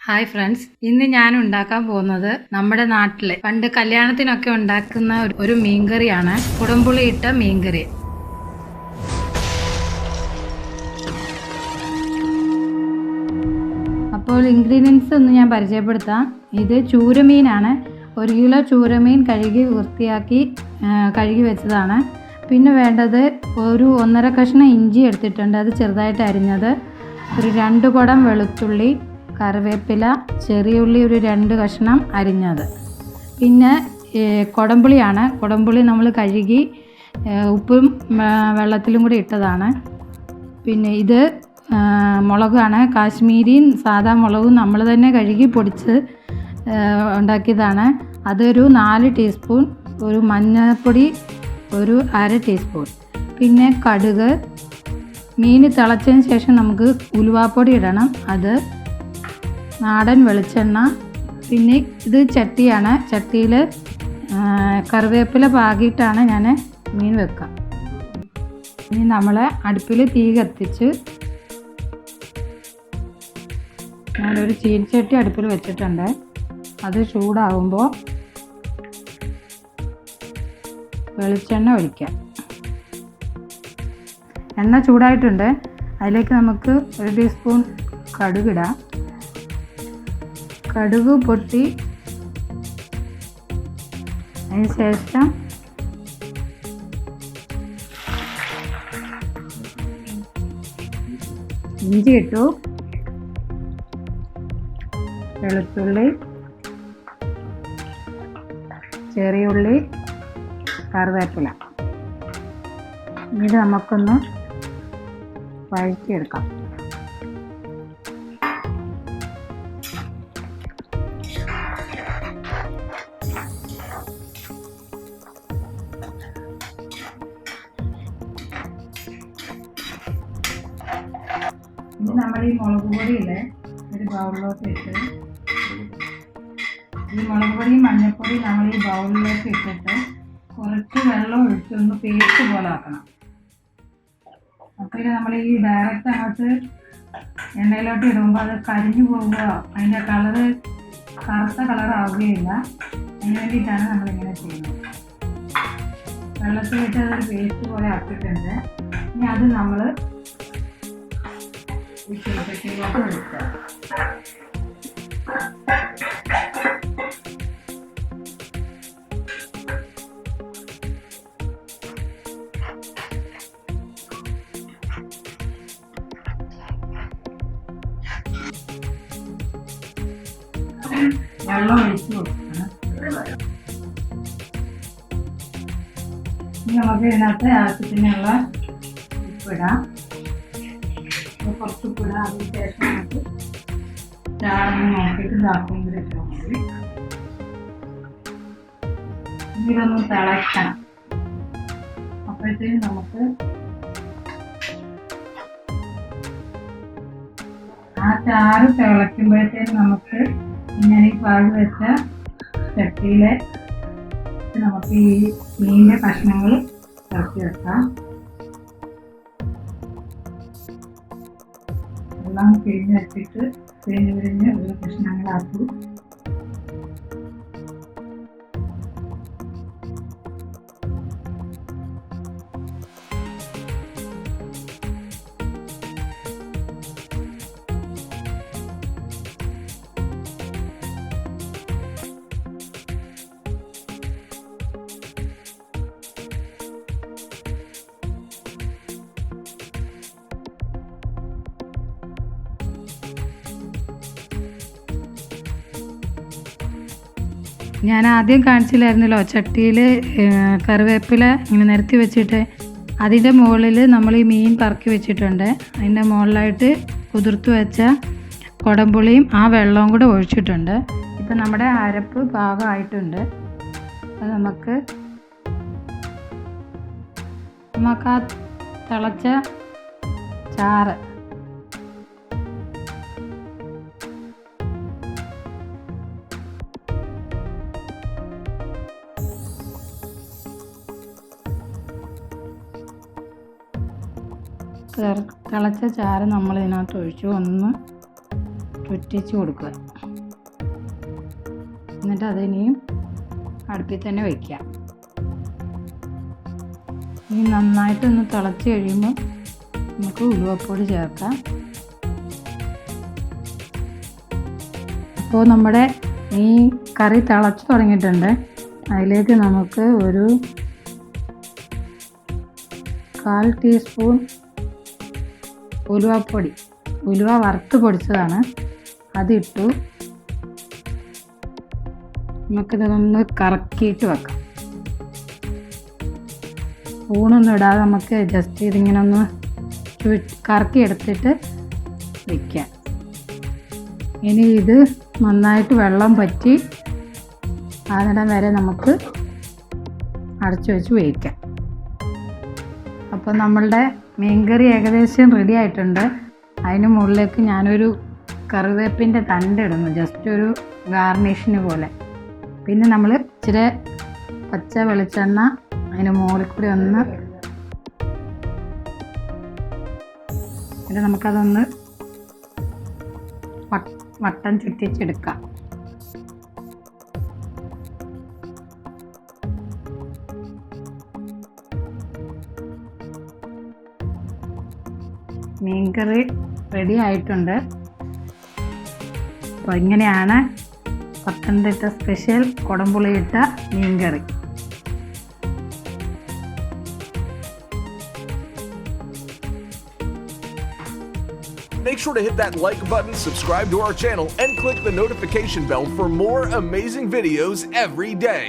Hi friends, ഇന്ന് ഞാൻ ഉണ്ടാക്കാൻ പോകുന്നത് നമ്മുടെ നാട്ടിലെ പണ്ട് കല്യാണത്തിനൊക്കെ ഉണ്ടാക്കുന്ന ഒരു മീൻകറിയാണ്. കുടംപുളി ഇട്ട മീൻകറി. അപ്പോൾ ഇൻഗ്രീഡിയൻസ് ഒന്ന് ഞാൻ പരിചയപ്പെടുത്താം. ഇത് ചൂരമീനാണ്. 1 കിലോ ചൂരമീൻ കഴുകി വൃത്തിയാക്കി കഴുകി വെച്ചതാണ്. പിന്നെ വേണ്ടത് ഒരു 1.5 കഷ്ണം ഇഞ്ചി എടുത്തിട്ടുണ്ട്, അത് ചെറുതായിട്ട് അരിഞ്ഞത്. ഒരു 2 കുടം വെളുത്തുള്ളി, കറിവേപ്പില, ചെറിയ ഉള്ളി ഒരു 2 കഷ്ണം അരിഞ്ഞത്. പിന്നെ കുടംപുളിയാണ്. കുടംപുളി നമ്മൾ കഴുകി ഉപ്പും വെള്ളത്തിലും കൂടി ഇട്ടതാണ്. പിന്നെ ഇത് മുളകാണ്. കാശ്മീരി സാദാ മുളകും നമ്മൾ തന്നെ കഴുകി പൊടിച്ച് ഉണ്ടാക്കിയതാണ്. അതൊരു 4 ടീസ്പൂൺ. ഒരു മഞ്ഞൾപ്പൊടി ഒരു 1/2 ടീസ്പൂൺ. പിന്നെ കടുക്. മീൻ തിളച്ചതിന് ശേഷം നമുക്ക് ഉലുവാപ്പൊടി ഇടണം, അത്. നാടൻ വെളിച്ചെണ്ണ. പിന്നെ ഇത് ചട്ടിയാണ്. ചട്ടിയിൽ കറിവേപ്പില പാകിയിട്ടാണ് ഞാൻ മീൻ വെക്കുക. ഇനി നമ്മൾ അടുപ്പിൽ തീ കത്തിച്ച് ഞാനൊരു ചീനച്ചട്ടി അടുപ്പിൽ വെച്ചിട്ടുണ്ട്. അത് ചൂടാകുമ്പോൾ വെളിച്ചെണ്ണ ഒഴിക്കാം. എണ്ണ ചൂടായിട്ടുണ്ട്. അതിലേക്ക് നമുക്ക് 1 ടീസ്പൂൺ കടുകിടാം. കടുക് പൊട്ടി അതിന് ശേഷം ഇഞ്ചി ഇട്ടു, വെളുത്തുള്ളി, ചെറിയ ഉള്ളി, കറിവേപ്പില. ഇത് നമുക്കൊന്ന് വഴറ്റിയെടുക്കാം. ഇനി നമ്മൾ ഈ മുളക് പൊടിയില്ലേ ഒരു ബൗളിലോട്ട് ഇട്ട്, ഈ മുളക് പൊടിയും മഞ്ഞൾപ്പൊടിയും നമ്മൾ ഈ ബൗളിലോട്ട് ഇട്ടിട്ട് കുറച്ച് വെള്ളം ഒഴിച്ചൊന്ന് പേസ്റ്റ് പോലെ ആക്കണം. അപ്പോൾ നമ്മൾ ഈ ഡയറക്റ്റ് അങ്ങോട്ട് എണ്ണയിലോട്ട് ഇടുമ്പോൾ അത് കരിഞ്ഞു പോകുകയോ അതിൻ്റെ കളറ് കറുത്ത കളറാവുകയില്ല. അതിന് വേണ്ടിയിട്ടാണ് നമ്മളിങ്ങനെ ചെയ്യുന്നത്. വെള്ളത്തിലിട്ട് അതൊരു പേസ്റ്റ് പോലെ ആക്കിയിട്ടുണ്ട്. ഇനി അത് നമ്മൾ ചീനച്ചട്ടിയിലോട്ട് ഒഴിക്കുക. വെള്ളം ഒഴിച്ച് കൊടുക്കണം. ഇനി നമുക്ക് ഇതിനകത്ത് ആവശ്യത്തിനുള്ള ഉപ്പിടാം. കുറച്ച് ഉപ്പിടാം. അതിന് ശേഷം നമുക്ക് ചാറൊന്ന് നോക്കിയിട്ട് ഇതാക്കും കൂടി ഇട്ടാൽ മതി. ഇതൊന്ന് തിളയ്ക്കണം. അപ്പോഴത്തേക്കും നമുക്ക് ആ ചാറ് തിളയ്ക്കുമ്പോഴത്തേക്കും നമുക്ക് ഇങ്ങനെ ഈ പാൽ വെച്ച ചട്ടിയിൽ നമുക്ക് ഈ മീനിൻ്റെ കഷ്ണങ്ങൾ ഇറക്കി വെക്കാം. എല്ലാം പിഴിഞ്ഞ് വെച്ചിട്ട് പിഴിഞ്ഞ് ഓരോ കഷ്ണങ്ങളാക്കി ഞാൻ ആദ്യം കാണിച്ചില്ലായിരുന്നല്ലോ, ചട്ടിയിൽ കറിവേപ്പില ഇങ്ങനെ നിരത്തി വെച്ചിട്ട് അതിൻ്റെ മുകളിൽ നമ്മൾ ഈ മീൻ പറക്കി വെച്ചിട്ടുണ്ട്. അതിൻ്റെ മുകളിലായിട്ട് കുതിർത്ത് വെച്ച കുടംപുളിയും ആ വെള്ളവും കൂടെ ഒഴിച്ചിട്ടുണ്ട്. ഇപ്പം നമ്മുടെ അരപ്പ് പാകമായിട്ടുണ്ട്. അത് നമുക്ക് ആ തിളച്ച ചാറ് തിളച്ച ചാറ് നമ്മൾ ഇതിനകത്ത് ഒഴിച്ചു. ഒന്ന് ചുറ്റിച്ച് കൊടുക്കുക. എന്നിട്ട് അതിനെയും അടുപ്പിൽ തന്നെ വയ്ക്കുക. ഇനി നന്നായിട്ടൊന്ന് തിളച്ച് കഴിയുമ്പോൾ നമുക്ക് ഉലുവപ്പൊടി ചേർക്കാം. അപ്പോൾ നമ്മുടെ ഈ കറി തിളച്ച് തുടങ്ങിയിട്ടുണ്ട്. അതിലേക്ക് നമുക്ക് ഒരു 1/4 ടീസ്പൂൺ ഉലുവപ്പൊടി, ഉലുവ വറുത്ത് പൊടിച്ചതാണ്, അതിട്ടു. നമുക്കിതൊന്ന് കറക്കിയിട്ട് വെക്കാം. സ്പൂണൊന്നും ഇടാതെ നമുക്ക് ജസ്റ്റ് ഇതിങ്ങനെ ഒന്ന് കറക്കി എടുത്തിട്ട് വയ്ക്കാം. ഇനി ഇത് നന്നായിട്ട് വെള്ളം പറ്റി ആനിടം വരെ നമുക്ക് അടച്ചു വെച്ച് വേവിക്കാം. അപ്പോൾ നമ്മളുടെ മീൻകറി ഏകദേശം റെഡി ആയിട്ടുണ്ട്. അതിന് മുകളിലേക്ക് ഞാനൊരു കറിവേപ്പിൻ്റെ തണ്ടിടുന്നു, ജസ്റ്റ് ഒരു ഗാർണിഷിന് പോലെ. പിന്നെ നമ്മൾ ഇച്ചിരി പച്ച വെളിച്ചെണ്ണ അതിന് മുകളിൽ കൂടി ഒന്ന് നമുക്കതൊന്ന് വട്ടം ചുറ്റിച്ചെടുക്കാം. മീൻകറി റെഡി ആയിട്ടുണ്ട്. അപ്പോൾ ഇങ്ങനെയാണ് പത്തനംതിട്ട സ്പെഷ്യൽ കുടംപുളിയിട്ട മീൻകറി. Make sure to hit that like button, subscribe to our channel, and click the notification bell for more amazing videos every day.